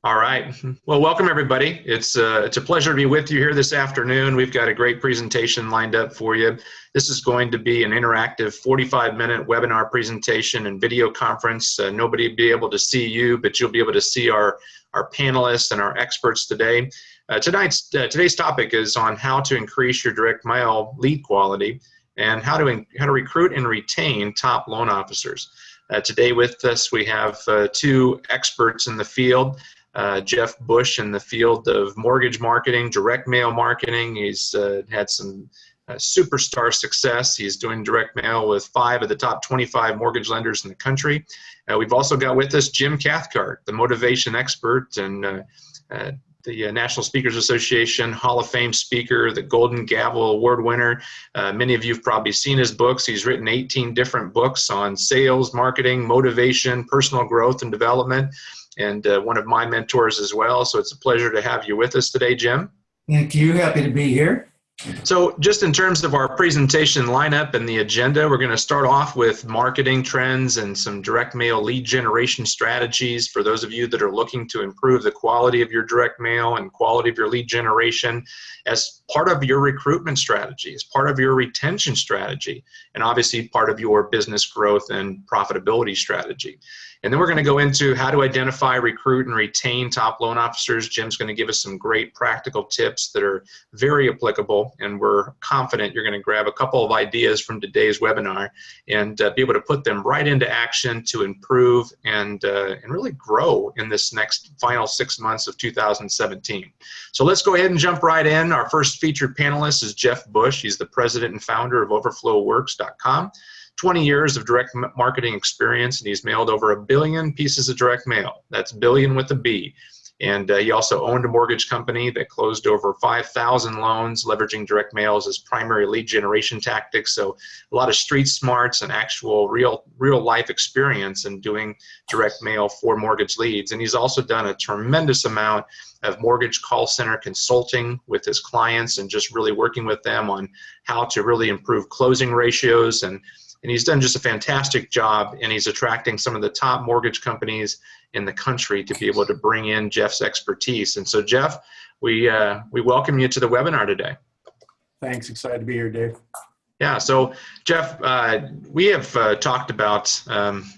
All right. Well, welcome everybody. It's a pleasure to be with you here this afternoon. We've got a great presentation lined up for you. This is going to be an interactive 45-minute webinar presentation and video conference. Nobody will be able to see you, but you'll be able to see our panelists and our experts today. Today's topic is on how to increase your direct mail lead quality and how to recruit and retain top loan officers. Today with us we have two experts in the field. Jeff Bush in the field of mortgage marketing, direct mail marketing. He's had some superstar success. He's doing direct mail with 5 of the top 25 mortgage lenders in the country. We've also got with us Jim Cathcart, the motivation expert and the National Speakers Association Hall of Fame speaker, the Golden Gavel Award winner. Many of you have probably seen his books. He's written 18 different books on sales, marketing, motivation, personal growth and development, and one of my mentors as well. So it's a pleasure to have you with us today, Jim. Thank you. Happy to be here. So just in terms of our presentation lineup and the agenda, we're going to start off with marketing trends and some direct mail lead generation strategies for those of you that are looking to improve the quality of your direct mail and quality of your lead generation as part of your recruitment strategy, as part of your retention strategy, and obviously part of your business growth and profitability strategy. And then we're going to go into how to identify, recruit, and retain top loan officers. Jim's going to give us some great practical tips that are very applicable, and we're confident you're going to grab a couple of ideas from today's webinar and be able to put them right into action to improve and really grow in this next final 6 months of 2017. So let's go ahead and jump right in. Our first featured panelist is Jeff Bush. He's the president and founder of overflowworks.com. 20 years of direct marketing experience, and he's mailed over 1 billion pieces of direct mail. That's billion with a B. And he also owned a mortgage company that closed over 5,000 loans, leveraging direct mail as his primary lead generation tactics. So a lot of street smarts and actual real life experience in doing direct mail for mortgage leads. And he's also done a tremendous amount of mortgage call center consulting with his clients and just really working with them on how to really improve closing ratios. And he's done just a fantastic job, and he's attracting some of the top mortgage companies in the country to be able to bring in Jeff's expertise. And so, Jeff, we welcome you to the webinar today. Thanks. Excited to be here, Dave. Yeah. So, Jeff, we have talked about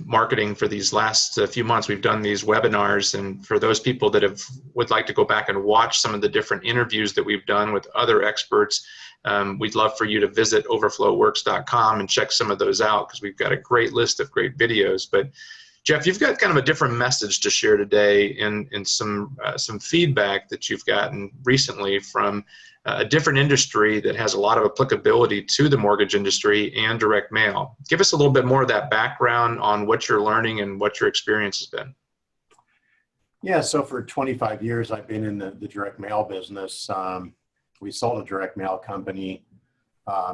marketing for these last few months. We've done these webinars, and for those people that would like to go back and watch some of the different interviews that we've done with other experts, we'd love for you to visit overflowworks.com and check some of those out because we've got a great list of great videos. But Jeff, you've got kind of a different message to share today in some feedback that you've gotten recently from a different industry that has a lot of applicability to the mortgage industry and direct mail. Give us a little bit more of that background on what you're learning and what your experience has been. Yeah, so for 25 years, I've been in the direct mail business. We sold a direct mail company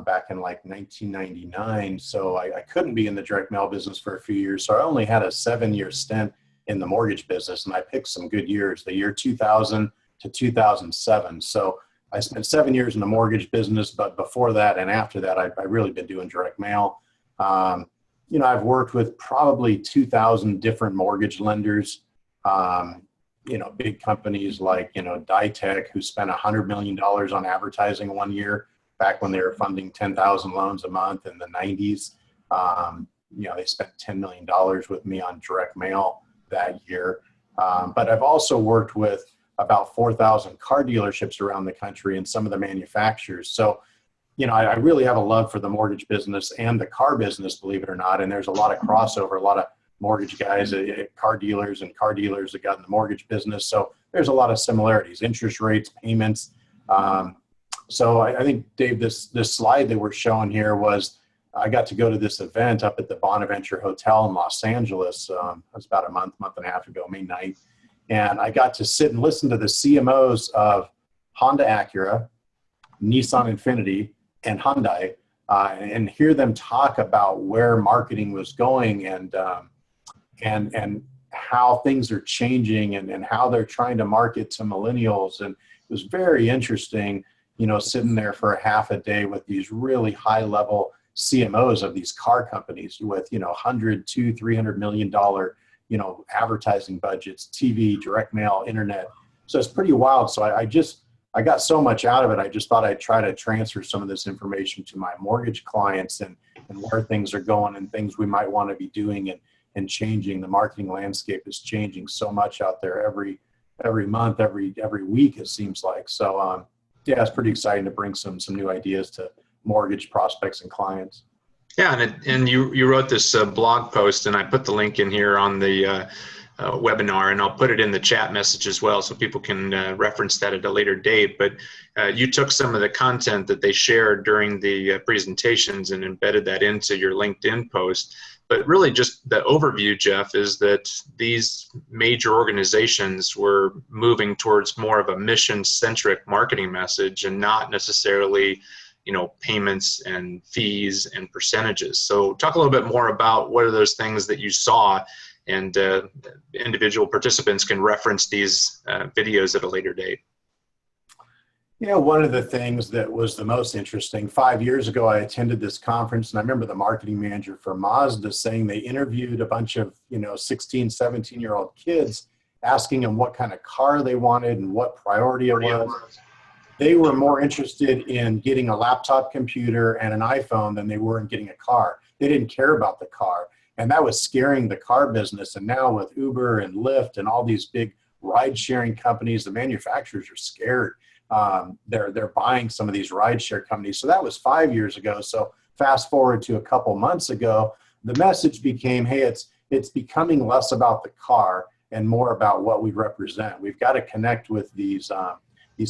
back in like 1999. So I couldn't be in the direct mail business for a few years. So I only had a 7-year stint in the mortgage business, and I picked some good years, the year 2000 to 2007. So I spent 7 years in the mortgage business, but before that and after that, I've really been doing direct mail. I've worked with probably 2,000 different mortgage lenders. Big companies like, Ditech, who spent $100 million on advertising one year back when they were funding 10,000 loans a month in the 90s. They spent $10 million with me on direct mail that year. But I've also worked with about 4,000 car dealerships around the country and some of the manufacturers. So, I really have a love for the mortgage business and the car business, believe it or not. And there's a lot of crossover, a lot of mortgage guys at car dealers and car dealers that got in the mortgage business. So there's a lot of similarities, interest rates, payments. So I think, Dave, this slide that we're showing here was, I got to go to this event up at the Bonaventure Hotel in Los Angeles. It was about a month and a half ago, May 9th. And I got to sit and listen to the CMOs of Honda Acura, Nissan Infiniti, and Hyundai, and hear them talk about where marketing was going and how things are changing and how they're trying to market to millennials. And it was very interesting, sitting there for a half a day with these really high level CMOs of these car companies with, $100, $200, $300 million advertising budgets, TV, direct mail, internet. So it's pretty wild. So I got so much out of it. I just thought I'd try to transfer some of this information to my mortgage clients and where things are going and things we might want to be doing and changing. The marketing landscape is changing so much out there every month, every week, it seems like. So yeah, it's pretty exciting to bring some new ideas to mortgage prospects and clients. Yeah, and you wrote this blog post, and I put the link in here on the webinar, and I'll put it in the chat message as well, so people can reference that at a later date. But you took some of the content that they shared during the presentations and embedded that into your LinkedIn post. But really, just the overview, Jeff, is that these major organizations were moving towards more of a mission-centric marketing message and not necessarily payments and fees and percentages. So talk a little bit more about what are those things that you saw, and individual participants can reference these videos at a later date. One of the things that was the most interesting, 5 years ago, I attended this conference, and I remember the marketing manager for Mazda saying they interviewed a bunch of 16, 17-year-old kids, asking them what kind of car they wanted and what priority it was. They were more interested in getting a laptop computer and an iPhone than they were in getting a car. They didn't care about the car. And that was scaring the car business. And now with Uber and Lyft and all these big ride-sharing companies, the manufacturers are scared. They're buying some of these ride-share companies. So that was 5 years ago. So fast forward to a couple months ago, the message became, hey, it's becoming less about the car and more about what we represent. We've got to connect with these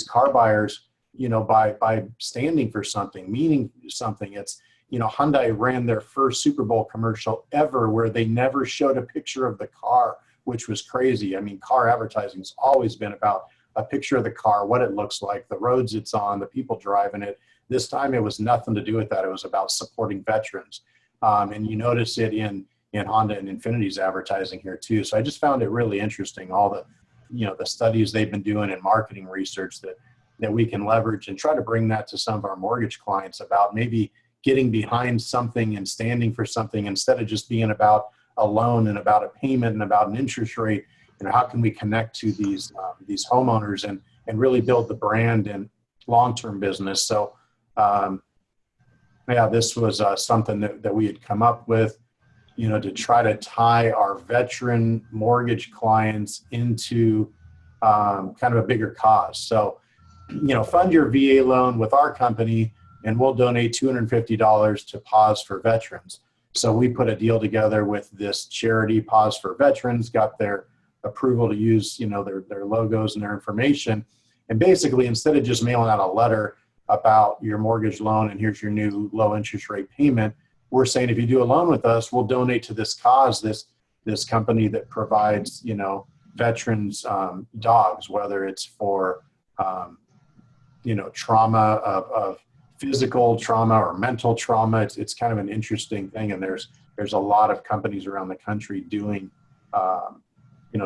car buyers, by standing for something, meaning something. It's, Hyundai ran their first Super Bowl commercial ever where they never showed a picture of the car, which was crazy. I mean, car advertising's always been about a picture of the car, what it looks like, the roads it's on, the people driving it. This time it was nothing to do with that. It was about supporting veterans. And you notice it in Honda and Infinity's advertising here too. So I just found it really interesting, all the, the studies they've been doing in marketing research that we can leverage and try to bring that to some of our mortgage clients about maybe getting behind something and standing for something instead of just being about a loan and about a payment and about an interest rate. How can we connect to these homeowners and really build the brand and long-term business? So this was something that we had come up with, to try to tie our veteran mortgage clients into kind of a bigger cause. So, fund your VA loan with our company and we'll donate $250 to Pause for Veterans. So we put a deal together with this charity, Pause for Veterans, got their approval to use, their logos and their information. And basically, instead of just mailing out a letter about your mortgage loan and here's your new low interest rate payment, we're saying if you do a loan with us, we'll donate to this cause, this company that provides, veterans dogs, whether it's for trauma of physical trauma or mental trauma. It's kind of an interesting thing, and there's a lot of companies around the country doing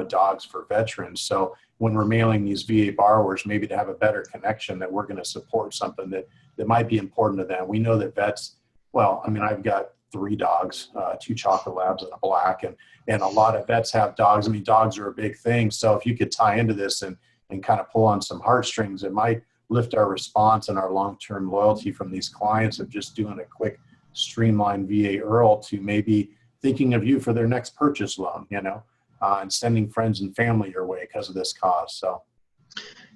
dogs for veterans. So when we're mailing these VA borrowers, maybe to have a better connection that we're going to support something that might be important to them. We know that vets, I've got 3 dogs, 2 chocolate labs and a black, and a lot of vets have dogs. Dogs are a big thing. So if you could tie into this and kind of pull on some heartstrings, it might lift our response and our long-term loyalty from these clients of just doing a quick streamlined VA IRRRL to maybe thinking of you for their next purchase loan, and sending friends and family your way because of this cause. So.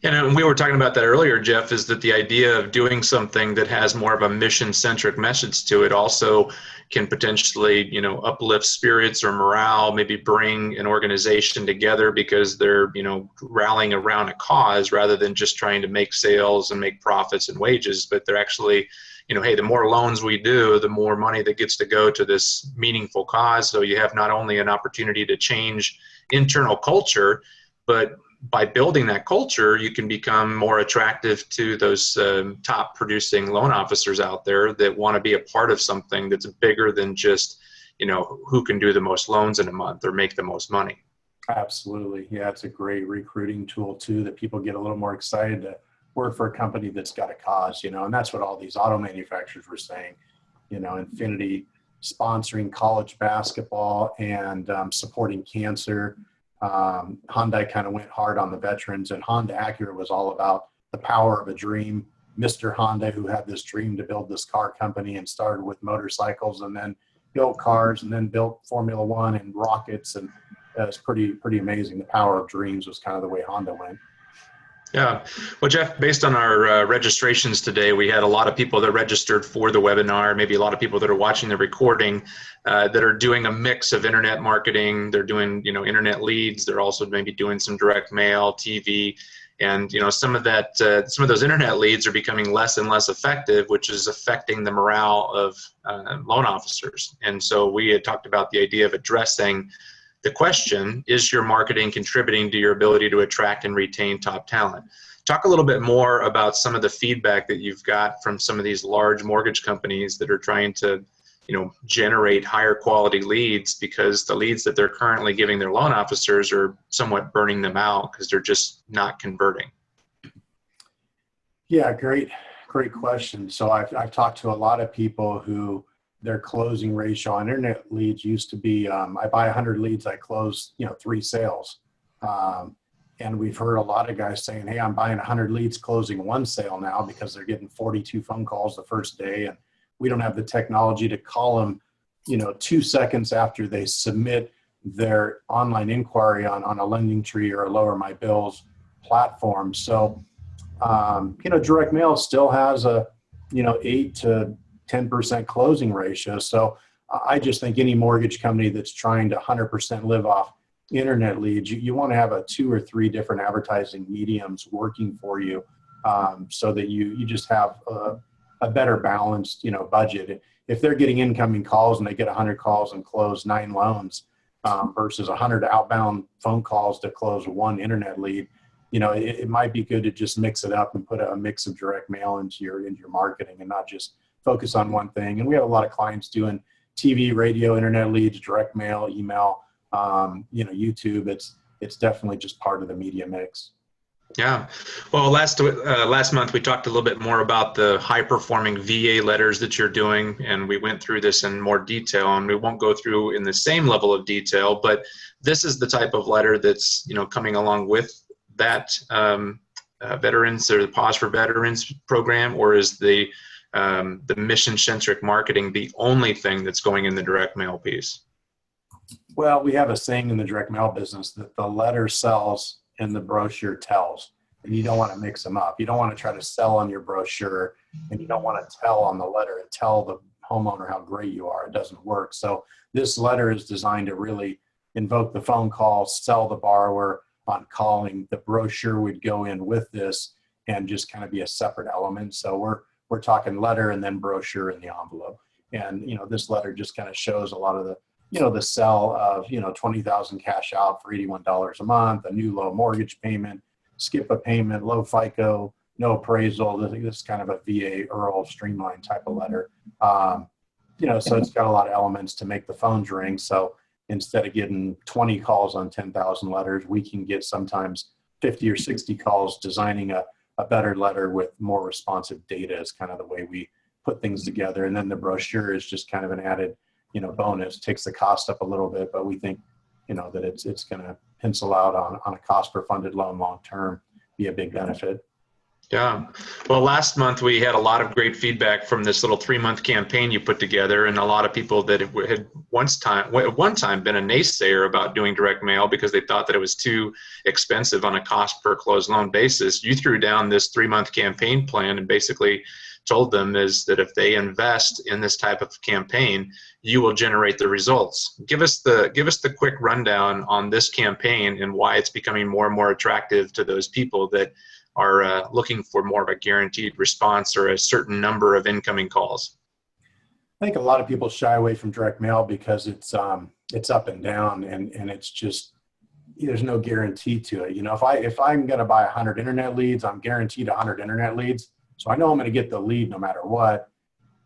And we were talking about that earlier, Jeff, is that the idea of doing something that has more of a mission-centric message to it also can potentially, uplift spirits or morale, maybe bring an organization together because they're, rallying around a cause rather than just trying to make sales and make profits and wages, but they're actually, hey, the more loans we do, the more money that gets to go to this meaningful cause. So you have not only an opportunity to change internal culture, but by building that culture, you can become more attractive to those top producing loan officers out there that want to be a part of something that's bigger than just, who can do the most loans in a month or make the most money. Absolutely. Yeah, it's a great recruiting tool too, that people get a little more excited to work for a company that's got a cause, and that's what all these auto manufacturers were saying. Infinity sponsoring college basketball and supporting cancer. Hyundai kind of went hard on the veterans, and Honda Acura was all about the power of a dream. Mr. Honda, who had this dream to build this car company and started with motorcycles and then built cars and then built Formula One and rockets. And it's pretty amazing. The power of dreams was kind of the way Honda went. Yeah. Well, Jeff, based on our registrations today, we had a lot of people that registered for the webinar, maybe a lot of people that are watching the recording that are doing a mix of internet marketing. They're doing, internet leads. They're also maybe doing some direct mail, TV, and, some of those internet leads are becoming less and less effective, which is affecting the morale of loan officers. And so we had talked about the idea of addressing the question, is your marketing contributing to your ability to attract and retain top talent? Talk a little bit more about some of the feedback that you've got from some of these large mortgage companies that are trying to, generate higher quality leads, because the leads that they're currently giving their loan officers are somewhat burning them out because they're just not converting. Yeah, great question. So I've talked to a lot of people who their closing ratio on internet leads used to be, I buy 100 leads, I close, 3 sales. And we've heard a lot of guys saying, hey, I'm buying 100 leads, closing 1 sale now because they're getting 42 phone calls the first day. And we don't have the technology to call them, 2 seconds after they submit their online inquiry on a LendingTree or a Lower My Bills platform. So, direct mail still has a, 8 to 10% closing ratio. So I just think any mortgage company that's trying to 100% live off internet leads, you want to have 2 or 3 different advertising mediums working for you, so that you just have a better balanced, budget. If they're getting incoming calls and they get 100 calls and close 9 loans, versus 100 outbound phone calls to close 1 internet lead, it might be good to just mix it up and put a mix of direct mail into your marketing and not just focus on one thing. And we have a lot of clients doing TV, radio, internet leads, direct mail, email, YouTube. It's definitely just part of the media mix. Yeah. Well, last month we talked a little bit more about the high-performing VA letters that you're doing, and we went through this in more detail, and we won't go through in the same level of detail, but this is the type of letter that's, coming along with that veterans or the Pause for Veterans program, or is the mission-centric marketing the only thing that's going in the direct mail piece? Well, we have a saying in the direct mail business that the letter sells and the brochure tells, and you don't want to mix them up. You don't want to try to sell on your brochure, and you don't want to tell on the letter and tell the homeowner how great you are. It doesn't work. So this letter is designed to really invoke the phone call, sell the borrower on calling. The brochure would go in with this and just kind of be a separate element. So we're talking letter and then brochure in the envelope. And, this letter just kind of shows a lot of the, the sell of, 20,000 cash out for $81 a month, a new low mortgage payment, skip a payment, low FICO, no appraisal. This is kind of a VA Earl streamlined type of letter. So it's got a lot of elements to make the phones ring. So instead of getting 20 calls on 10,000 letters, we can get sometimes 50 or 60 calls. Designing a better letter with more responsive data is kind of the way we put things together. And then the brochure is just kind of an added, bonus. Takes the cost up a little bit, but we think, that it's going to pencil out on a cost per funded loan long term, be a big benefit. Yeah. Well, last month we had a lot of great feedback from this little 3-month campaign you put together, and a lot of people that had at one time been a naysayer about doing direct mail because they thought that it was too expensive on a cost per closed loan basis. You threw down this 3-month campaign plan and basically told them is that if they invest in this type of campaign, you will generate the results. Give us the quick rundown on this campaign and why it's becoming more and more attractive to those people that are looking for more of a guaranteed response or a certain number of incoming calls. I think a lot of people shy away from direct mail because it's up and down, and it's just, there's no guarantee to it. If I'm going to buy 100 internet leads, I'm guaranteed 100 internet leads. So I know I'm going to get the lead no matter what.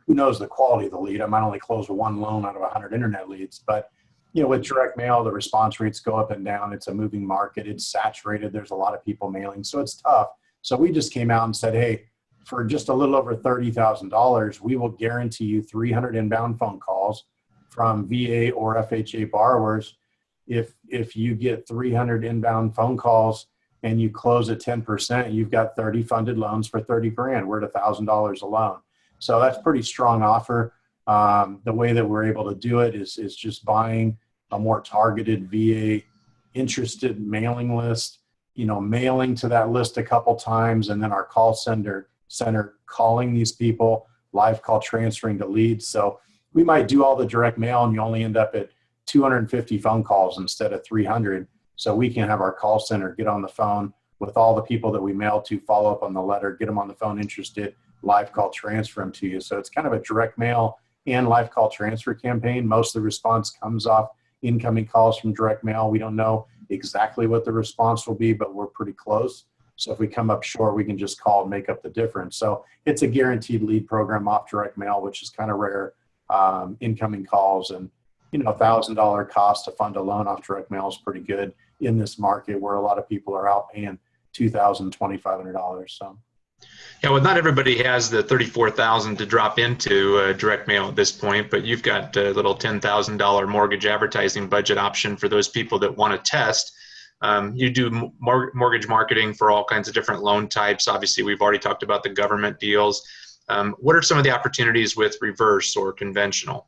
Who knows the quality of the lead? I might only close 1 loan out of 100 internet leads. But, with direct mail, the response rates go up and down. It's a moving market. It's saturated. There's a lot of people mailing. So it's tough. So we just came out and said, hey, for just a little over $30,000, we will guarantee you 300 inbound phone calls. from VA or FHA borrowers, if you get 300 inbound phone calls and you close at 10%, you've got 30 funded loans for 30 grand. We're at $1,000 a loan. So that's pretty strong offer. The way that we're able to do it is just buying a more targeted VA interested mailing list, mailing to that list a couple times, and then our call center calling these people, live call transferring to leads. So we might do all the direct mail and you only end up at 250 phone calls instead of 300. So we can have our call center get on the phone with all the people that we mail to, follow up on the letter, get them on the phone interested, live call transfer them to you. So it's kind of a direct mail and live call transfer campaign. Most of the response comes off incoming calls from direct mail. We don't know exactly what the response will be, but we're pretty close. So if we come up short, we can just call and make up the difference. So it's a guaranteed lead program off direct mail, which is kind of rare. Incoming calls and, $1,000 cost to fund a loan off direct mail is pretty good in this market where a lot of people are out paying $2,000, $2,500. So. Yeah, well, not everybody has the $34,000 to drop into direct mail at this point, but you've got a little $10,000 mortgage advertising budget option for those people that want to test. You do mortgage marketing for all kinds of different loan types. Obviously, we've already talked about the government deals. What are some of the opportunities with reverse or conventional?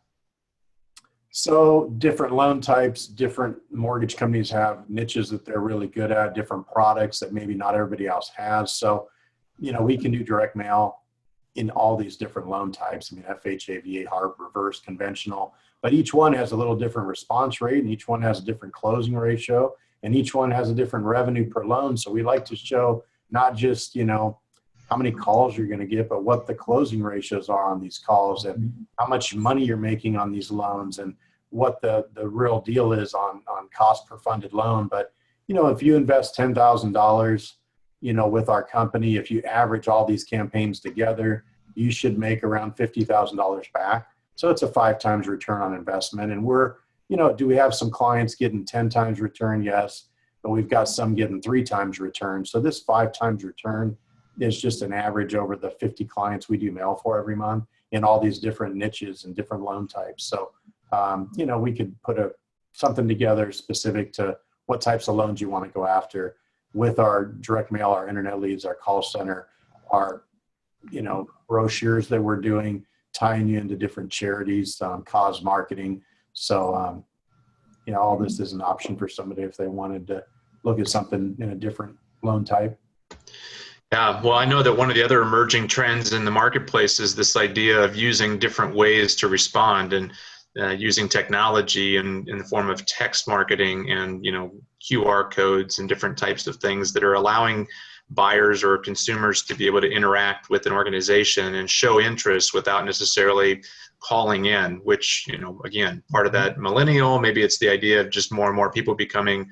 So different loan types, different mortgage companies have niches that they're really good at, different products that maybe not everybody else has. So, we can do direct mail in all these different loan types. I mean, FHA, VA, HARP, reverse, conventional, but each one has a little different response rate and each one has a different closing ratio and each one has a different revenue per loan. So we like to show not just, how many calls you're going to get, but what the closing ratios are on these calls and how much money you're making on these loans and what the real deal is on cost per funded loan. But, if you invest $10,000, with our company, if you average all these campaigns together, you should make around $50,000 back. So it's a 5 times return on investment. And we're, do we have some clients getting 10 times return? Yes. But we've got some getting 3 times return. So this 5 times return is just an average over the 50 clients we do mail for every month in all these different niches and different loan types. So, we could put something together specific to what types of loans you want to go after with our direct mail, our internet leads, our call center, our, brochures that we're doing, tying you into different charities, cause marketing. So, all this is an option for somebody if they wanted to look at something in a different loan type. Yeah, well, I know that one of the other emerging trends in the marketplace is this idea of using different ways to respond and using technology in the form of text marketing and, QR codes and different types of things that are allowing buyers or consumers to be able to interact with an organization and show interest without necessarily calling in, which, again, part of that millennial, maybe it's the idea of just more and more people becoming,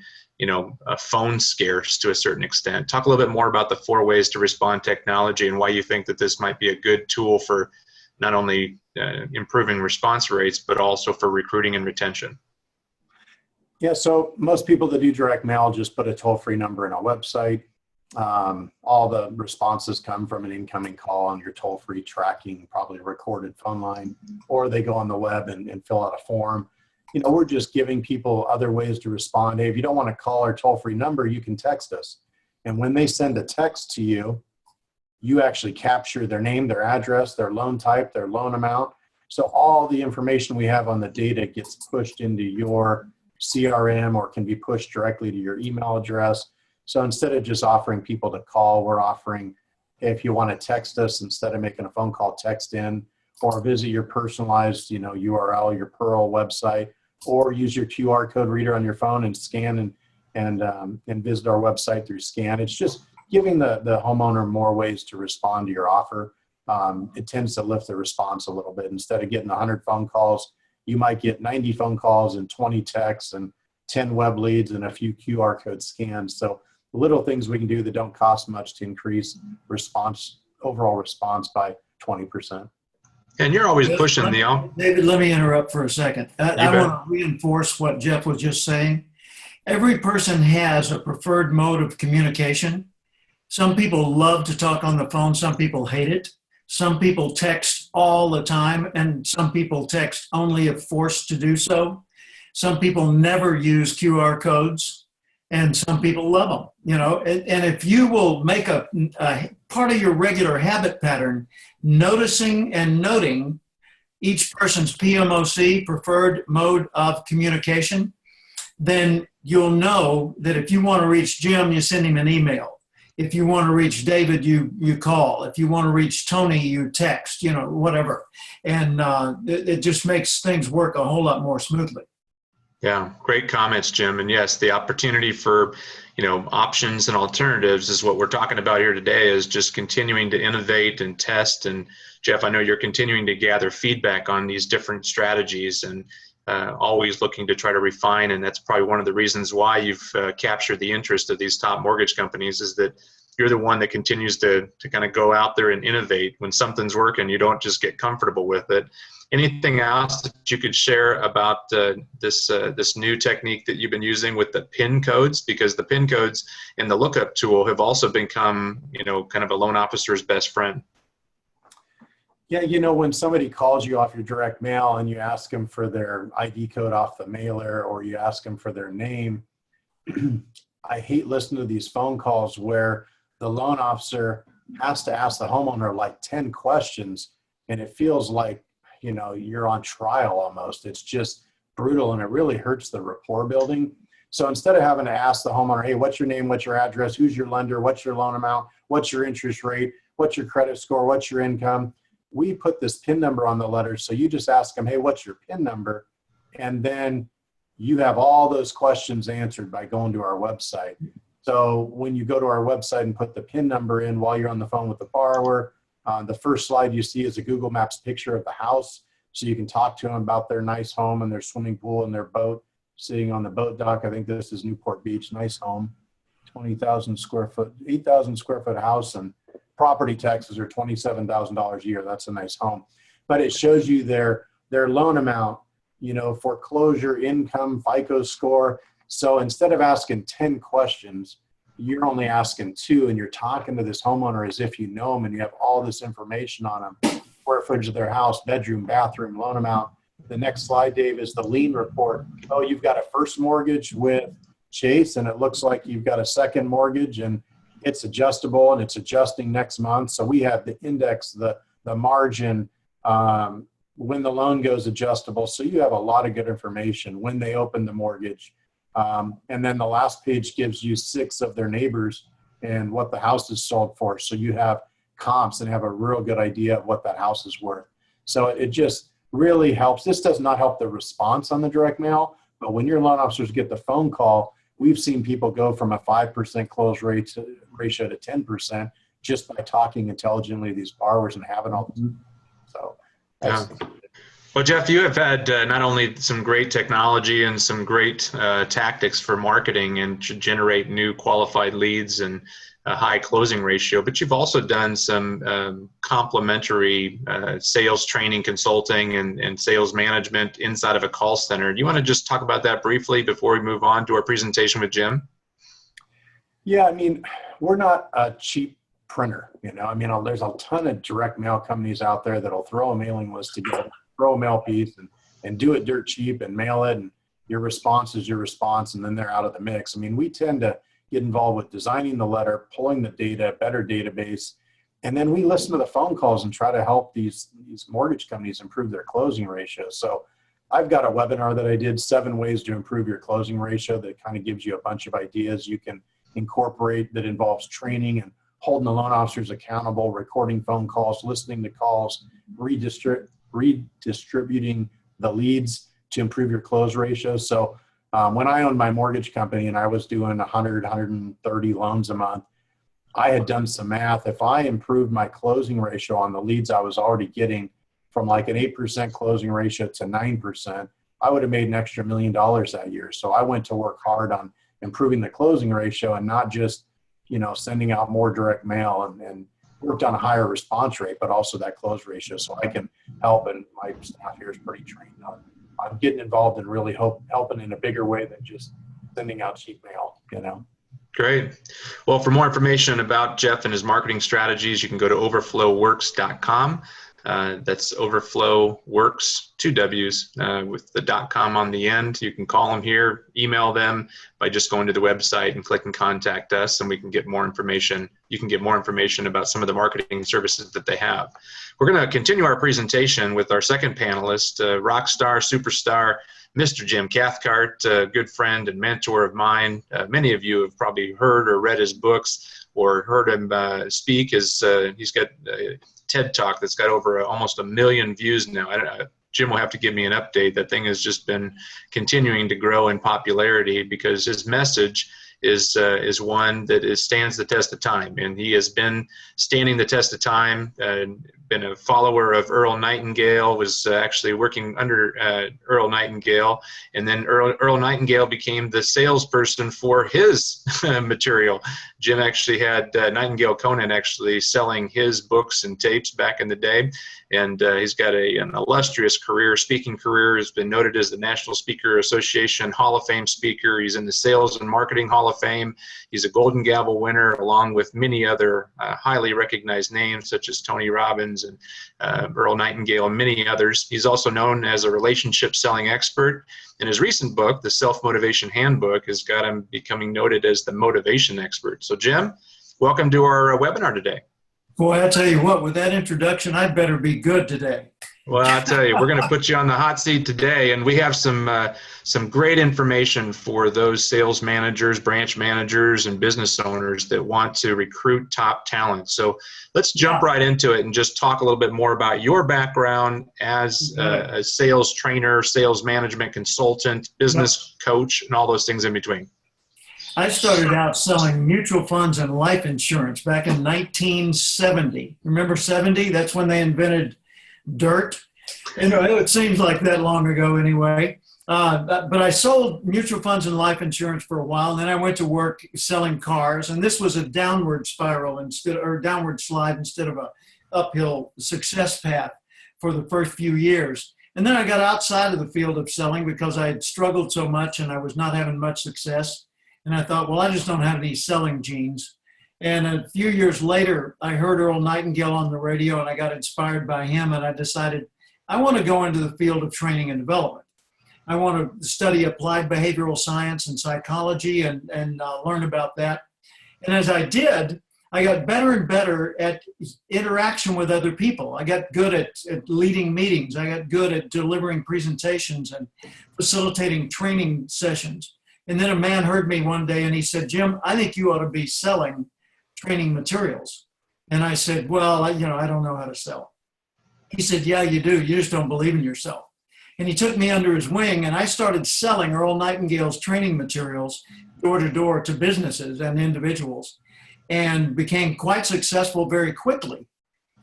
phone scarce to a certain extent. Talk a little bit more about the 4 ways to respond technology and why you think that this might be a good tool for not only improving response rates, but also for recruiting and retention. Yeah, so most people that do direct mail just put a toll-free number in a website. All the responses come from an incoming call on your toll-free tracking, probably a recorded phone line, or they go on the web and fill out a form. We're just giving people other ways to respond. Hey, if you don't want to call our toll-free number, you can text us. And when they send a text to you, you actually capture their name, their address, their loan type, their loan amount. So all the information we have on the data gets pushed into your CRM or can be pushed directly to your email address. So instead of just offering people to call, we're offering, if you want to text us, instead of making a phone call, text in or visit your personalized, URL, your Pearl website, or use your QR code reader on your phone and scan and visit our website through scan. It's just giving the homeowner more ways to respond to your offer. It tends to lift the response a little bit. Instead of getting 100 phone calls, you might get 90 phone calls and 20 texts and 10 web leads and a few QR code scans. So little things we can do that don't cost much to increase overall response by 20%. And you're always pushing David, let me interrupt for a second. I want to reinforce what Jeff was just saying. Every person has a preferred mode of communication. Some people love to talk on the phone. Some people hate it. Some people text all the time, and some people text only if forced to do so. Some people never use QR codes, and some people love them. You know, and if you will make a part of your regular habit pattern, noticing and noting each person's PMOC, preferred mode of communication, then you'll know that if you want to reach Jim, you send him an email. If you want to reach David, you call. If you want to reach Tony, you text, you know, whatever. And it just makes things work a whole lot more smoothly. Yeah, great comments, Jim. And yes, the opportunity for, you know, options and alternatives is what we're talking about here today, is just continuing to innovate and test. And Jeff, I know you're continuing to gather feedback on these different strategies and always looking to try to refine. And that's probably one of the reasons why you've captured the interest of these top mortgage companies, is that you're the one that continues to kind of go out there and innovate. When something's working, you don't just get comfortable with it. Anything else that you could share about this new technique that you've been using with the PIN codes? Because the PIN codes in the lookup tool have also become, you know, kind of a loan officer's best friend. Yeah, you know, when somebody calls you off your direct mail and you ask them for their ID code off the mailer, or you ask them for their name, I hate listening to these phone calls where the loan officer has to ask the homeowner like 10 questions, and it feels like, you know, you're on trial almost. It's just brutal, and it really hurts the rapport building. So instead of having to ask the homeowner, hey, what's your name, what's your address, who's your lender, what's your loan amount, what's your interest rate, what's your credit score, what's your income, we put this PIN number on the letter. So you just ask them, hey, what's your PIN number? And then you have all those questions answered by going to our website. So when you go to our website and put the PIN number in while you're on the phone with the borrower, the first slide you see is a Google Maps picture of the house. So you can talk to them about their nice home and their swimming pool and their boat sitting on the boat dock. I think this is Newport Beach, nice home, 20,000 square foot, 8,000 square foot house, and property taxes are $27,000 a year. That's a nice home. But it shows you their loan amount, you know, foreclosure, income, FICO score. So instead of asking 10 questions, you're only asking 2, and you're talking to this homeowner as if you know them, and you have all this information on them: square footage of their house, bedroom, bathroom, loan amount. The next slide, Dave, is the lien report. Oh, you've got a first mortgage with Chase, and it looks like you've got a second mortgage, and it's adjustable, and it's adjusting next month. So we have the index, the margin, when the loan goes adjustable. So you have a lot of good information when they open the mortgage. And then the last page gives you 6 of their neighbors and what the house is sold for. So you have comps and have a real good idea of what that house is worth. So it just really helps. This does not help the response on the direct mail, but when your loan officers get the phone call, we've seen people go from a 5% close ratio to 10% just by talking intelligently to these borrowers and having all this. So that's Well, Jeff, you have had not only some great technology and some great tactics for marketing and to generate new qualified leads and a high closing ratio, but you've also done some complementary sales training, consulting, and sales management inside of a call center. Do you want to just talk about that briefly before we move on to our presentation with Jim? Yeah, I mean, we're not a cheap printer, you know. I mean, there's a ton of direct mail companies out there that'll throw a mailing list together, throw a mail piece, and do it dirt cheap and mail it, and your response is your response, and then they're out of the mix. I mean, we tend to get involved with designing the letter, pulling the data, better database, and then we listen to the phone calls and try to help these mortgage companies improve their closing ratio. So I've got a webinar that I did, 7 ways to improve your closing ratio, that kind of gives you a bunch of ideas you can incorporate, that involves training and holding the loan officers accountable, recording phone calls, listening to calls, redistributing the leads to improve your close ratio. So when I owned my mortgage company and I was doing 100, 130 loans a month, I had done some math. If I improved my closing ratio on the leads I was already getting from like an 8% closing ratio to 9%, I would have made an extra $1 million that year. So I went to work hard on improving the closing ratio and not just, you know, sending out more direct mail, and worked on a higher response rate, but also that close ratio. So I can help, and my staff here is pretty trained on getting involved and really helping in a bigger way than just sending out cheap mail, you know. Great. Well, for more information about Jeff and his marketing strategies, you can go to overflowworks.com. That's Overflow Works, two W's with the .com on the end. You can call them here, email them by just going to the website and clicking contact us, and we can get more information. You can get more information about some of the marketing services that they have. We're going to continue our presentation with our second panelist, rock star, superstar, Mr. Jim Cathcart, a good friend and mentor of mine. Many of you have probably heard or read his books or heard him speak. He's got a TED Talk that's got over almost 1 million views now. Jim will have to give me an update. That thing has just been continuing to grow in popularity because his message is one that stands the test of time, and he has been standing the test of time. Been a follower of Earl Nightingale, was actually working under Earl Nightingale, and then Earl Nightingale became the salesperson for his material. Jim actually had Nightingale Conant actually selling his books and tapes back in the day, and he's got an illustrious career, speaking career. Has been noted as the National Speaker Association Hall of Fame speaker. He's in the Sales and Marketing Hall of Fame. He's a Golden Gavel winner, along with many other highly recognized names such as Tony Robbins and Earl Nightingale and many others. He's also known as a relationship selling expert. In his recent book, The Self-Motivation Handbook, has got him becoming noted as the motivation expert. So Jim, welcome to our webinar today. Boy, I tell you what, with that introduction, I'd better be good today. Well, I'll tell you, we're going to put you on the hot seat today, and we have some great information for those sales managers, branch managers, and business owners that want to recruit top talent. So let's jump right into it and just talk a little bit more about your background as a sales trainer, sales management consultant, business coach, and all those things in between. I started out selling mutual funds and life insurance back in 1970. Remember 70? That's when they invented dirt. And it seems like that long ago anyway. But I sold mutual funds and life insurance for a while. And then I went to work selling cars. And this was a downward spiral downward slide instead of a uphill success path for the first few years. And then I got outside of the field of selling because I had struggled so much and I was not having much success. And I thought, well, I just don't have any selling genes. And a few years later, I heard Earl Nightingale on the radio, and I got inspired by him, and I decided I want to go into the field of training and development. I want to study applied behavioral science and psychology and learn about that. And as I did, I got better and better at interaction with other people. I got good at leading meetings. I got good at delivering presentations and facilitating training sessions. And then a man heard me one day and he said, Jim, I think you ought to be selling training materials. And I said, well, I don't know how to sell. He said, yeah, you do. You just don't believe in yourself. And he took me under his wing and I started selling Earl Nightingale's training materials door to door to businesses and individuals and became quite successful very quickly.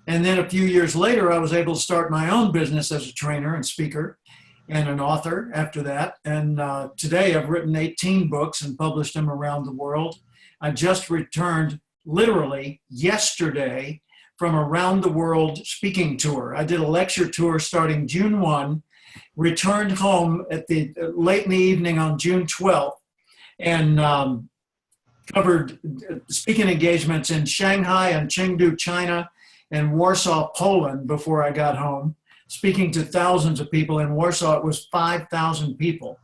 And then a few years later, I was able to start my own business as a trainer and speaker and an author after that. And today I've written 18 books and published them around the world. I just returned literally yesterday from a round the world speaking tour. I did a lecture tour starting June 1, returned home at the late in the evening on June 12th, and covered speaking engagements in Shanghai and Chengdu, China, and Warsaw, Poland before I got home. Speaking to thousands of people. In Warsaw, it was 5,000 people.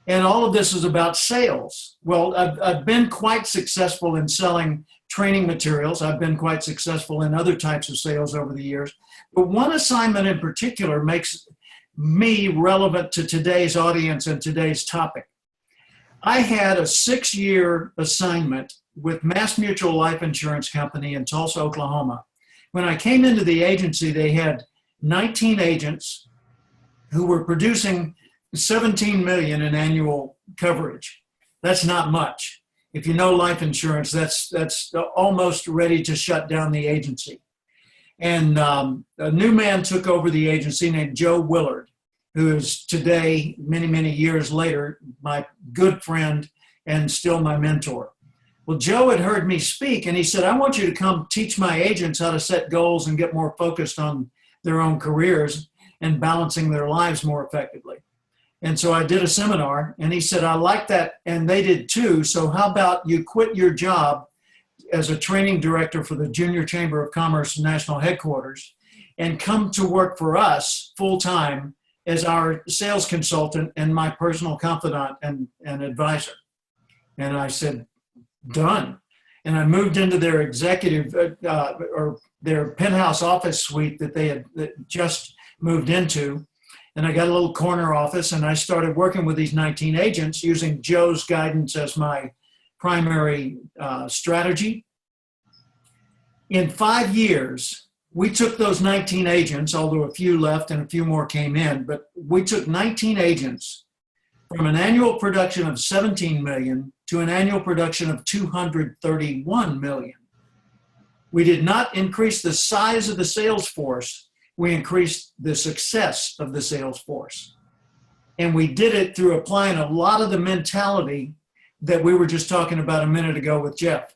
And all of this is about sales. Well, I've been quite successful in selling training materials. I've been quite successful in other types of sales over the years. But one assignment in particular makes me relevant to today's audience and today's topic. I had a 6-year assignment with MassMutual Life Insurance Company in Tulsa, Oklahoma. When I came into the agency, they had 19 agents who were producing 17 million in annual coverage. That's not much. If you know life insurance, that's almost ready to shut down the agency. And a new man took over the agency named Joe Willard, who is today, many, many years later, my good friend and still my mentor. Well, Joe had heard me speak and he said, I want you to come teach my agents how to set goals and get more focused on their own careers and balancing their lives more effectively. And so I did a seminar, and he said, I like that, and they did too. So how about you quit your job as a training director for the Junior Chamber of Commerce National Headquarters and come to work for us full-time as our sales consultant and my personal confidant and advisor. And I said, done. And I moved into their executive or their penthouse office suite that they had just moved into. And I got a little corner office, and I started working with these 19 agents using Joe's guidance as my primary strategy. In 5 years, we took those 19 agents, although a few left and a few more came in, but we took 19 agents from an annual production of 17 million to an annual production of 231 million. We did not increase the size of the sales force. We increased the success of the sales force. And we did it through applying a lot of the mentality that we were just talking about a minute ago with Jeff.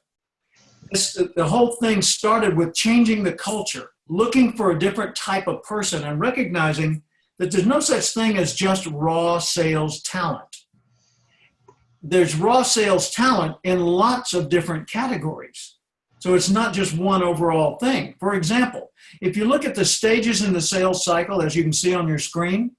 The whole thing started with changing the culture, looking for a different type of person and recognizing that there's no such thing as just raw sales talent. There's raw sales talent in lots of different categories. So it's not just one overall thing. For example, if you look at the stages in the sales cycle, as you can see on your screen,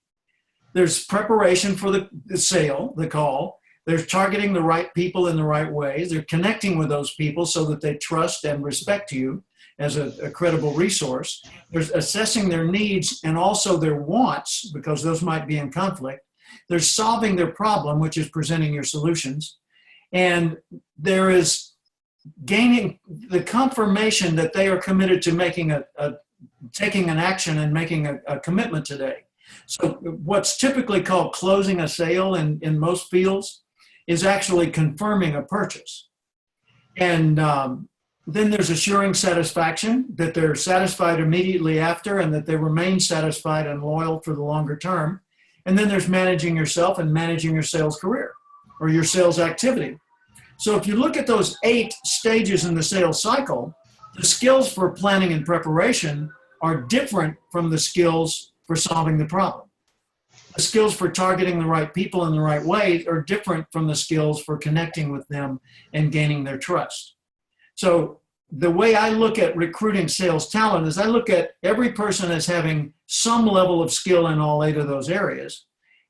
there's preparation for the sale, the call. There's targeting the right people in the right ways. They're connecting with those people so that they trust and respect you as a credible resource. There's assessing their needs and also their wants, because those might be in conflict. There's solving their problem, which is presenting your solutions. And there is gaining the confirmation that they are committed to making taking an action and making a commitment today. So what's typically called closing a sale in most fields is actually confirming a purchase. And then there's assuring satisfaction, that they're satisfied immediately after and that they remain satisfied and loyal for the longer term. And then there's managing yourself and managing your sales career or your sales activity. So if you look at those 8 stages in the sales cycle, the skills for planning and preparation are different from the skills for solving the problem. The skills for targeting the right people in the right way are different from the skills for connecting with them and gaining their trust. So the way I look at recruiting sales talent is I look at every person as having some level of skill in all 8 of those areas.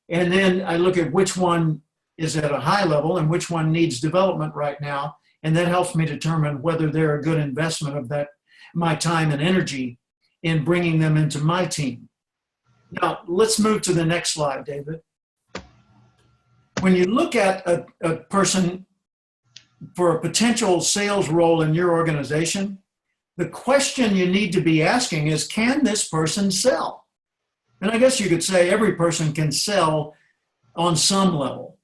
And then I look at which one is at a high level and which one needs development right now. And that helps me determine whether they're a good investment of my time and energy in bringing them into my team. Now, let's move to the next slide, David. When you look at a person for a potential sales role in your organization, the question you need to be asking is, can this person sell? And I guess you could say every person can sell on some level.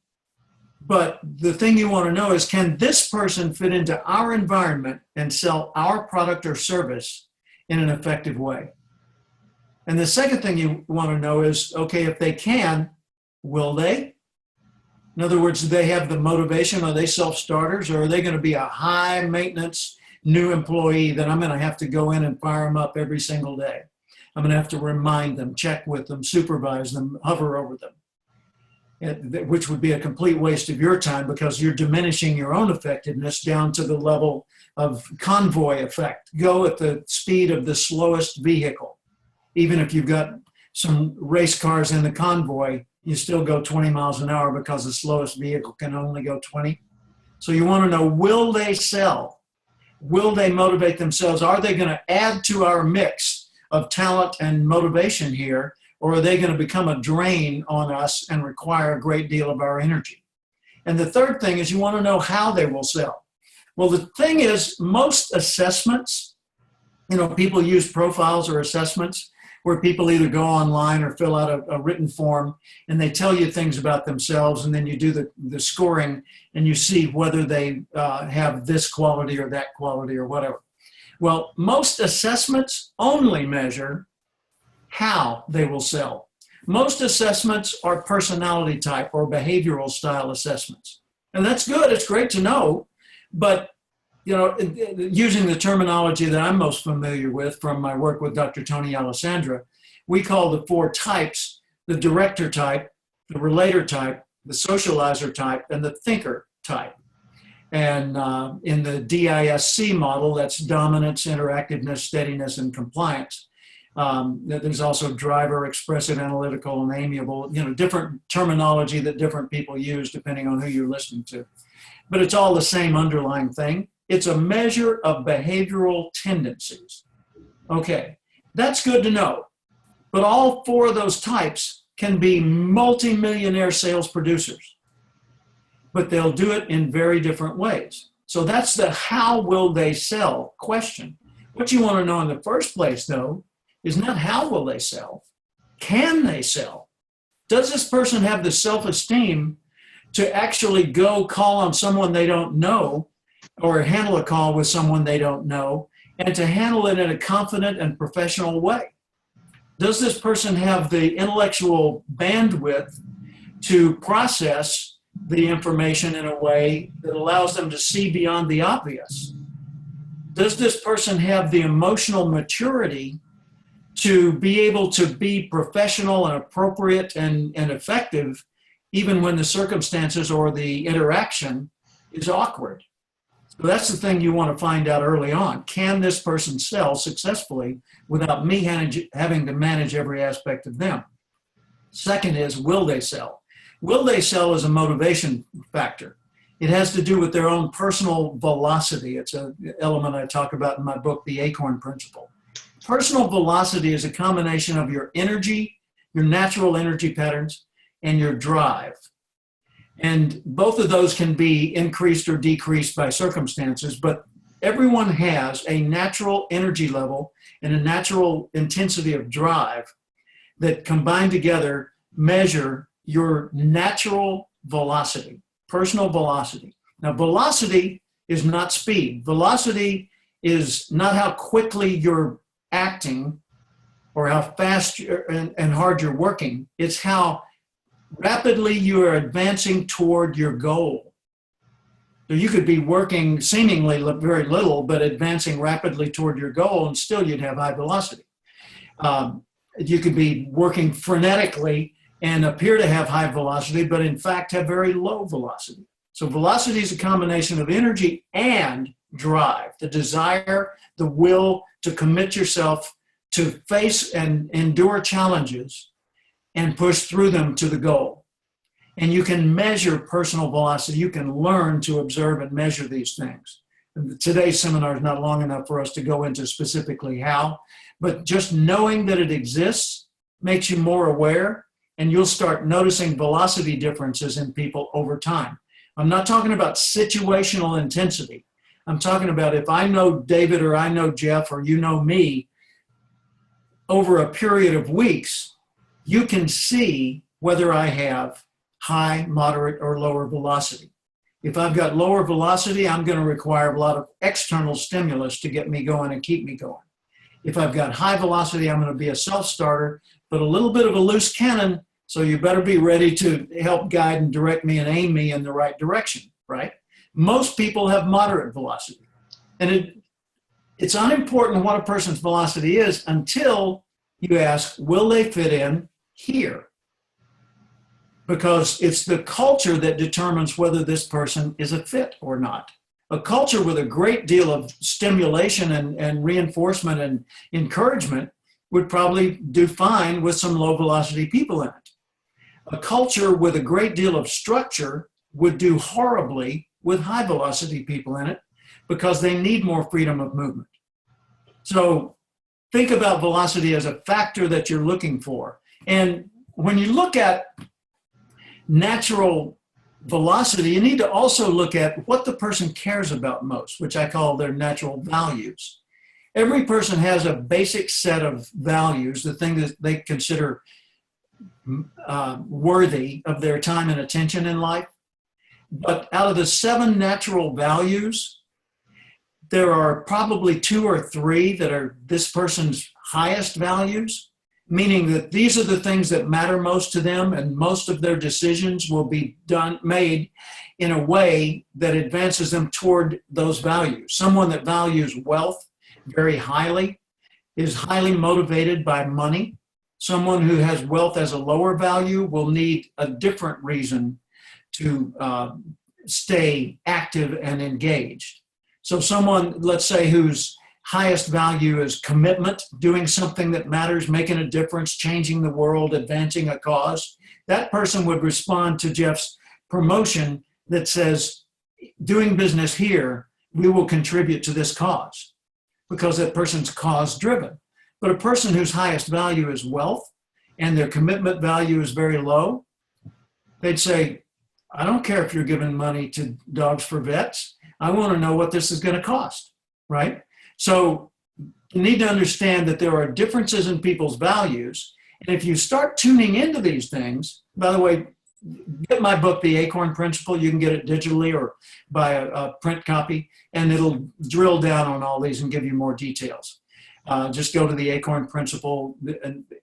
But the thing you want to know is, can this person fit into our environment and sell our product or service in an effective way? And the second thing you want to know is, okay, if they can, will they? In other words, do they have the motivation? Are they self-starters, or are they going to be a high-maintenance new employee that I'm going to have to go in and fire them up every single day? I'm going to have to remind them, check with them, supervise them, hover over them, which would be a complete waste of your time because you're diminishing your own effectiveness down to the level of convoy effect. Go at the speed of the slowest vehicle. Even if you've got some race cars in the convoy, you still go 20 miles an hour because the slowest vehicle can only go 20. So you want to know, will they sell? Will they motivate themselves? Are they going to add to our mix of talent and motivation here? Or are they going to become a drain on us and require a great deal of our energy? And the third thing is you want to know how they will sell. Well, the thing is, most assessments, people use profiles or assessments where people either go online or fill out a written form and they tell you things about themselves, and then you do the scoring and you see whether they have this quality or that quality or whatever. Well, most assessments only measure how they will sell. Most assessments are personality type or behavioral style assessments. And that's good, it's great to know, but using the terminology that I'm most familiar with from my work with Dr. Tony Alessandra, we call the 4 types: the director type, the relator type, the socializer type, and the thinker type. And in the DISC model, that's dominance, interactiveness, steadiness, and compliance. There's also driver, expressive, analytical, and amiable, different terminology that different people use depending on who you're listening to. But it's all the same underlying thing. It's a measure of behavioral tendencies. Okay, that's good to know. But all four of those types can be multi-millionaire sales producers, but they'll do it in very different ways. So that's the how will they sell question. What you want to know in the first place, though, is not how will they sell, can they sell? Does this person have the self-esteem to actually go call on someone they don't know or handle a call with someone they don't know and to handle it in a confident and professional way? Does this person have the intellectual bandwidth to process the information in a way that allows them to see beyond the obvious? Does this person have the emotional maturity to be able to be professional and appropriate and effective even when the circumstances or the interaction is awkward? So that's the thing you want to find out early on. Can this person sell successfully without me having to manage every aspect of them? Second is, will they sell? Will they sell is a motivation factor. It has to do with their own personal velocity. It's an element I talk about in my book, The Acorn Principle. Personal velocity is a combination of your energy, your natural energy patterns, and your drive. And both of those can be increased or decreased by circumstances, but everyone has a natural energy level and a natural intensity of drive that combined together measure your natural velocity, personal velocity. Now, velocity is not speed. Velocity is not how quickly you're acting or how fast and hard you're working. It's how rapidly you are advancing toward your goal. So you could be working seemingly very little, but advancing rapidly toward your goal, and still you'd have high velocity. You could be working frenetically and appear to have high velocity, but in fact have very low velocity. So velocity is a combination of energy and drive, the desire, the will to commit yourself to face and endure challenges and push through them to the goal. And you can measure personal velocity. You can learn to observe and measure these things. And today's seminar is not long enough for us to go into specifically how, but just knowing that it exists makes you more aware, and you'll start noticing velocity differences in people over time. I'm not talking about situational intensity. I'm talking about if I know David or I know Jeff or you know me over a period of weeks, you can see whether I have high, moderate, or lower velocity. If I've got lower velocity, I'm going to require a lot of external stimulus to get me going and keep me going. If I've got high velocity, I'm going to be a self-starter, but a little bit of a loose cannon, so you better be ready to help guide and direct me and aim me in the right direction, right? Most people have moderate velocity. And it's unimportant what a person's velocity is until you ask, will they fit in here? Because it's the culture that determines whether this person is a fit or not. A culture with a great deal of stimulation and reinforcement and encouragement would probably do fine with some low velocity people in it. A culture with a great deal of structure would do horribly with high velocity people in it because they need more freedom of movement. So think about velocity as a factor that you're looking for. And when you look at natural velocity, you need to also look at what the person cares about most, which I call their natural values. Every person has a basic set of values, the thing that they consider worthy of their time and attention in life. But out of the 7 natural values, there are probably 2 or 3 that are this person's highest values, meaning that these are the things that matter most to them, and most of their decisions will be made in a way that advances them toward those values. Someone that values wealth very highly is highly motivated by money. Someone who has wealth as a lower value will need a different reason to stay active and engaged. So someone, let's say, whose highest value is commitment, doing something that matters, making a difference, changing the world, advancing a cause, that person would respond to Jeff's promotion that says, doing business here, we will contribute to this cause, because that person's cause driven. But a person whose highest value is wealth and their commitment value is very low, they'd say, I don't care if you're giving money to Dogs for Vets. I want to know what this is going to cost, right? So you need to understand that there are differences in people's values. And if you start tuning into these things, by the way, get my book, The Acorn Principle. You can get it digitally or buy a print copy, and it'll drill down on all these and give you more details. Just go to The Acorn Principle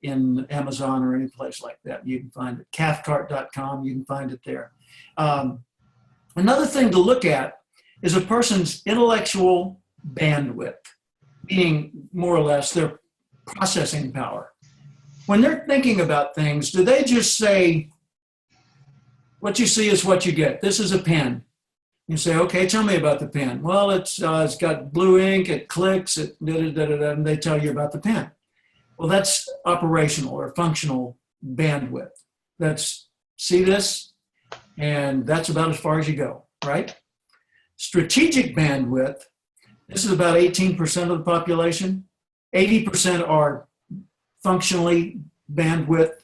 in Amazon or any place like that. You can find it. Cathcart.com, you can find it there. Another thing to look at is a person's intellectual bandwidth, meaning more or less their processing power. When they're thinking about things, do they just say, what you see is what you get? This is a pen. You say, okay, tell me about the pen. Well, it's got blue ink, it clicks, it da-da-da-da-da, and they tell you about the pen. Well, that's operational or functional bandwidth. That's, see this, and that's about as far as you go, right? Strategic bandwidth, this is about 18% of the population. 80% are functionally bandwidth.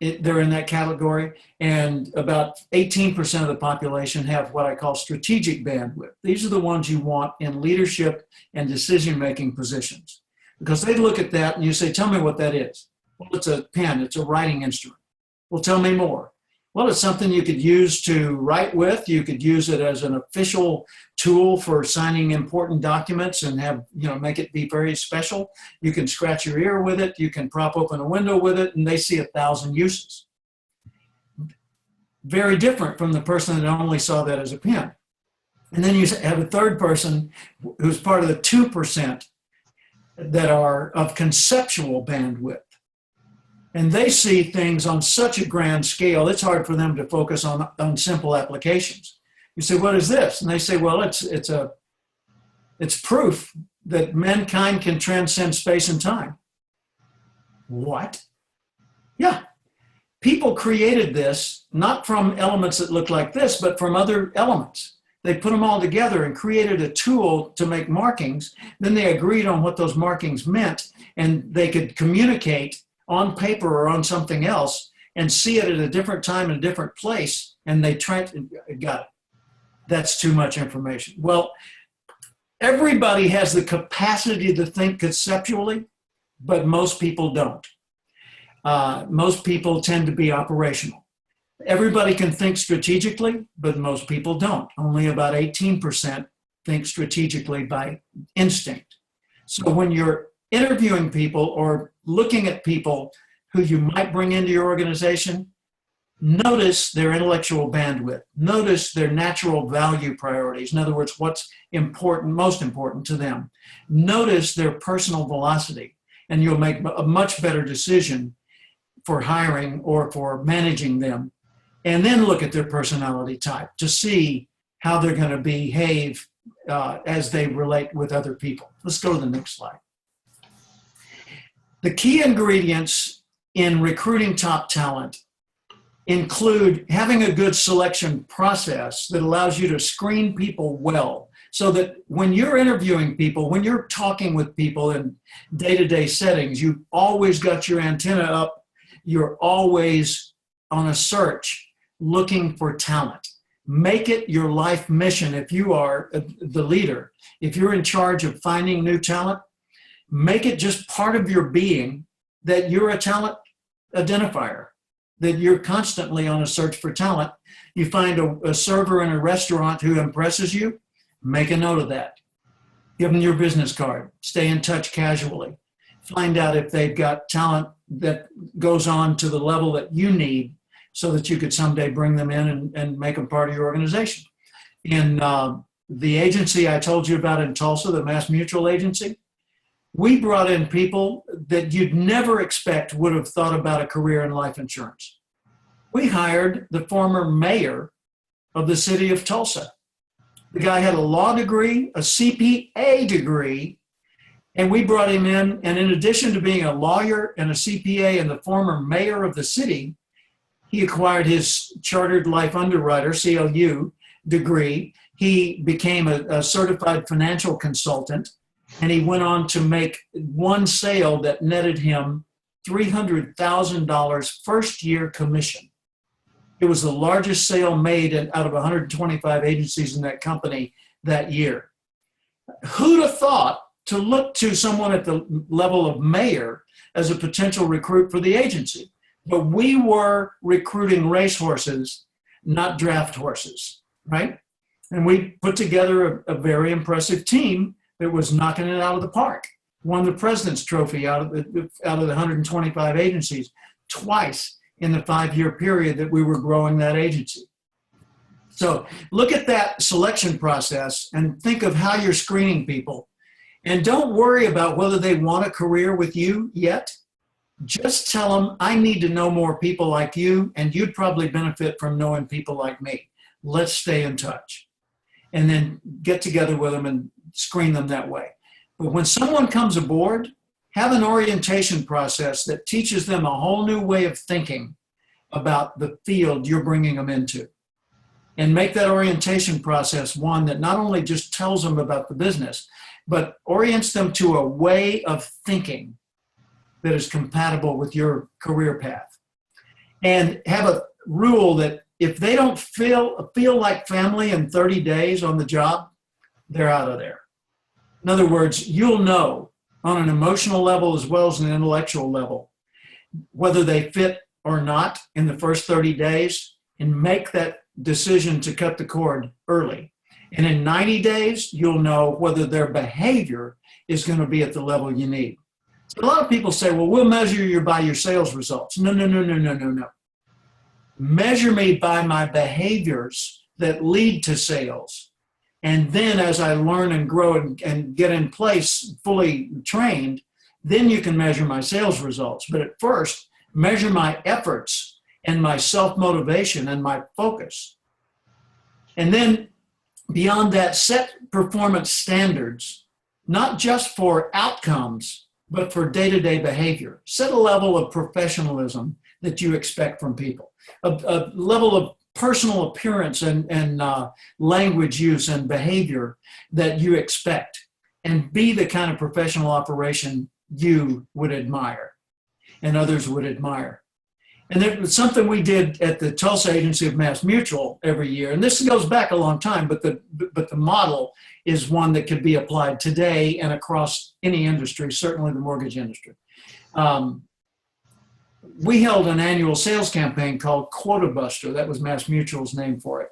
They're in that category. And about 18% of the population have what I call strategic bandwidth. These are the ones you want in leadership and decision-making positions. Because they look at that and you say, tell me what that is. Well, it's a pen, it's a writing instrument. Well, tell me more. Well, it's something you could use to write with. You could use it as an official tool for signing important documents and have, make it be very special. You can scratch your ear with it. You can prop open a window with it, and they see 1,000 uses. Very different from the person that only saw that as a pen. And then you have a third person who's part of the 2% that are of conceptual bandwidth. And they see things on such a grand scale, it's hard for them to focus on simple applications. You say, what is this? And they say, well, it's proof that mankind can transcend space and time. What? Yeah. People created this, not from elements that look like this, but from other elements. They put them all together and created a tool to make markings. Then they agreed on what those markings meant, and they could communicate on paper or on something else and see it at a different time in a different place, and they got it. That's too much information. Well, everybody has the capacity to think conceptually, but most people don't. Most people tend to be operational. Everybody can think strategically, but most people don't. Only about 18% think strategically by instinct. So when you're interviewing people or looking at people who you might bring into your organization, notice their intellectual bandwidth. Notice their natural value priorities. In other words, what's important, most important to them. Notice their personal velocity, and you'll make a much better decision for hiring or for managing them. And then look at their personality type to see how they're going to behave as they relate with other people. Let's go to the next slide. The key ingredients in recruiting top talent include having a good selection process that allows you to screen people well, so that when you're interviewing people, when you're talking with people in day-to-day settings, you've always got your antenna up. You're always on a search looking for talent. Make it your life mission if you are the leader. If you're in charge of finding new talent, make it just part of your being that you're a talent identifier, that you're constantly on a search for talent. You find a server in a restaurant who impresses you, make a note of that. Give them your business card. Stay in touch casually. Find out if they've got talent that goes on to the level that you need so that you could someday bring them in and make them part of your organization. In the agency I told you about in Tulsa, the Mass Mutual Agency, we brought in people that you'd never expect would have thought about a career in life insurance. We hired the former mayor of the city of Tulsa. The guy had a law degree, a CPA degree, and we brought him in. And in addition to being a lawyer and a CPA and the former mayor of the city, he acquired his chartered life underwriter, CLU, degree. He became a certified financial consultant, and he went on to make one sale that netted him $300,000 first year commission. It was the largest sale made out of 125 agencies in that company that year. Who'd have thought to look to someone at the level of mayor as a potential recruit for the agency? But we were recruiting racehorses, not draft horses, right? And we put together a very impressive team that was knocking it out of the park. Won the President's Trophy out of the 125 agencies twice in the 5-year period that we were growing that agency. So look at that selection process and think of how you're screening people. And don't worry about whether they want a career with you yet. Just tell them, I need to know more people like you, and you'd probably benefit from knowing people like me. Let's stay in touch. And then get together with them and screen them that way. But when someone comes aboard, have an orientation process that teaches them a whole new way of thinking about the field you're bringing them into. And make that orientation process one that not only just tells them about the business, but orients them to a way of thinking that is compatible with your career path. And have a rule that if they don't feel like family in 30 days on the job, they're out of there. In other words, you'll know on an emotional level as well as an intellectual level whether they fit or not in the first 30 days, and make that decision to cut the cord early. And in 90 days, you'll know whether their behavior is going to be at the level you need. So a lot of people say, well, we'll measure you by your sales results. No. Measure me by my behaviors that lead to sales. And then as I learn and grow and get in place fully trained, then you can measure my sales results. But at first, measure my efforts and my self-motivation and my focus. And then beyond that, set performance standards, not just for outcomes, but for day-to-day behavior. Set a level of professionalism that you expect from people, a level of personal appearance and language use and behavior that you expect, and be the kind of professional operation you would admire and others would admire. And there was something we did at the Tulsa agency of Mass Mutual every year, and this goes back a long time, but the model is one that could be applied today and across any industry, certainly the mortgage industry. We held an annual sales campaign called Quota Buster. That was Mass Mutual's name for it.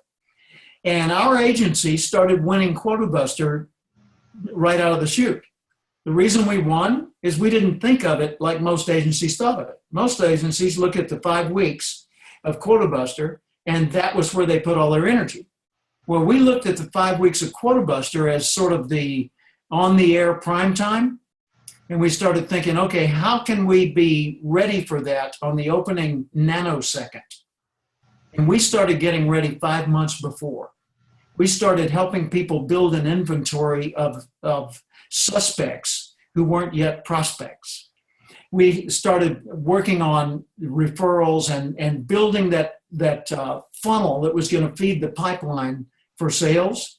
And our agency started winning Quota Buster right out of the chute. The reason we won is we didn't think of it like most agencies thought of it. Most agencies look at the 5 weeks of Quota Buster, and that was where they put all their energy. Well, we looked at the 5 weeks of Quota Buster as sort of the on-the-air prime time, and we started thinking, okay, how can we be ready for that on the opening nanosecond? And we started getting ready 5 months before. We started helping people build an inventory of suspects who weren't yet prospects. We started working on referrals and building that funnel that was going to feed the pipeline for sales.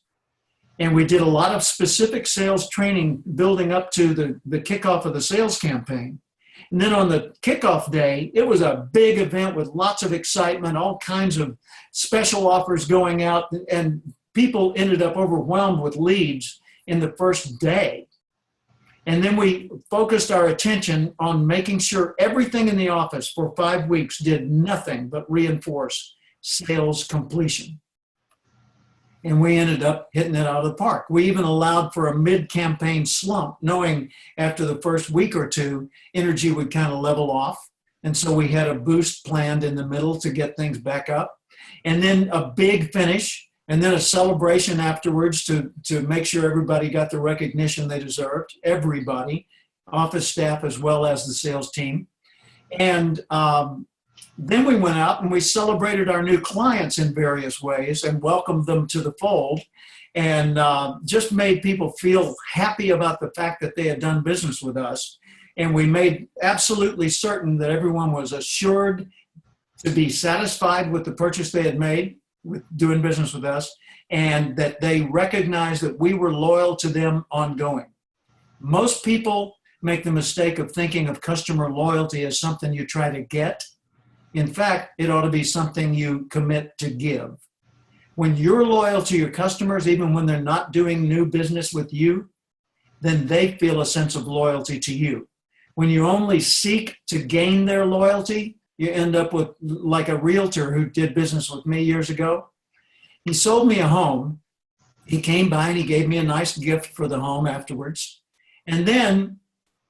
And we did a lot of specific sales training building up to the kickoff of the sales campaign. And then on the kickoff day, it was a big event with lots of excitement, all kinds of special offers going out, and people ended up overwhelmed with leads in the first day. And then we focused our attention on making sure everything in the office for 5 weeks did nothing but reinforce sales completion. And we ended up hitting it out of the park. We even allowed for a mid-campaign slump, knowing after the first week or two, energy would kind of level off. And so we had a boost planned in the middle to get things back up. And then a big finish, and then a celebration afterwards to make sure everybody got the recognition they deserved, everybody, office staff as well as the sales team. And then we went out and we celebrated our new clients in various ways and welcomed them to the fold, and just made people feel happy about the fact that they had done business with us. And we made absolutely certain that everyone was assured to be satisfied with the purchase they had made with doing business with us, and that they recognized that we were loyal to them ongoing. Most people make the mistake of thinking of customer loyalty as something you try to get. In fact, it ought to be something you commit to give. When you're loyal to your customers, even when they're not doing new business with you, then they feel a sense of loyalty to you. When you only seek to gain their loyalty, you end up with like a realtor who did business with me years ago. He sold me a home. He came by and he gave me a nice gift for the home afterwards. And then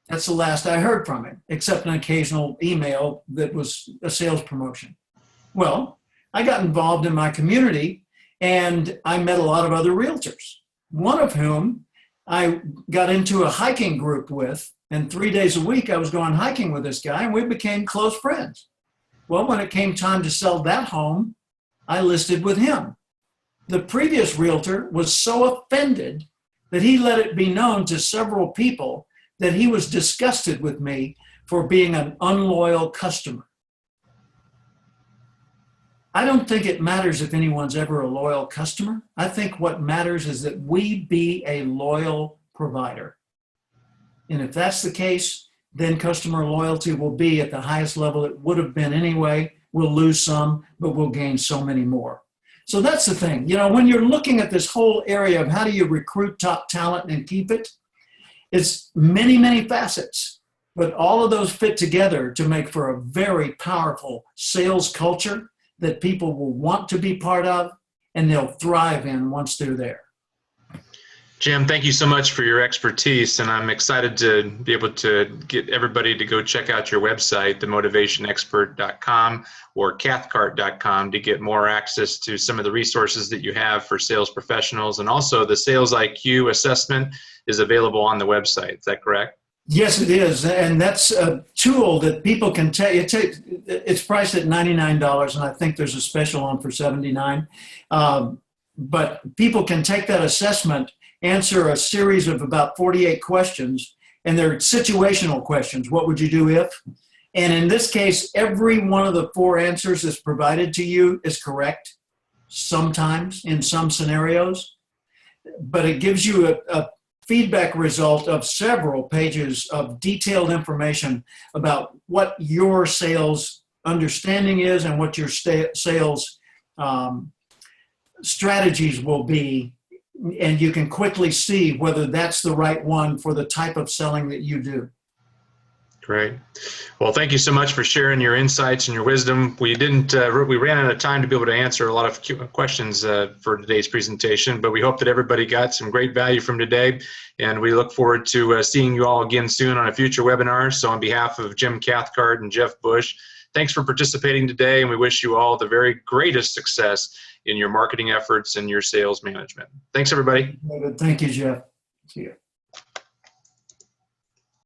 that's the last I heard from him, except an occasional email that was a sales promotion. Well, I got involved in my community and I met a lot of other realtors, one of whom I got into a hiking group with, and 3 days a week I was going hiking with this guy and we became close friends. Well, when it came time to sell that home, I listed with him. The previous realtor was so offended that he let it be known to several people that he was disgusted with me for being an unloyal customer. I don't think it matters if anyone's ever a loyal customer. I think what matters is that we be a loyal provider. And if that's the case, then customer loyalty will be at the highest level it would have been anyway. We'll lose some, but we'll gain so many more. So that's the thing. You know, when you're looking at this whole area of how do you recruit top talent and keep it, it's many, many facets, but all of those fit together to make for a very powerful sales culture that people will want to be part of and they'll thrive in once they're there. Jim, thank you so much for your expertise, and I'm excited to be able to get everybody to go check out your website, themotivationexpert.com or cathcart.com, to get more access to some of the resources that you have for sales professionals, and also the Sales IQ assessment is available on the website. Is that correct? Yes, it is, and that's a tool that people can take. It's priced at $99, and I think there's a special on for $79. But people can take that assessment, answer a series of about 48 questions, and they're situational questions. What would you do if? And in this case, every one of the 4 answers that's provided to you is correct, sometimes in some scenarios. But it gives you a feedback result of several pages of detailed information about what your sales understanding is and what your sales strategies will be. And you can quickly see whether that's the right one for the type of selling that you do. Great. Well, thank you so much for sharing your insights and your wisdom. We ran out of time to be able to answer a lot of questions for today's presentation, but we hope that everybody got some great value from today, and we look forward to seeing you all again soon on a future webinar. So on behalf of Jim Cathcart and Jeff Bush, thanks for participating today, and we wish you all the very greatest success in your marketing efforts and your sales management. Thanks, everybody. Thank you, Jeff. See you.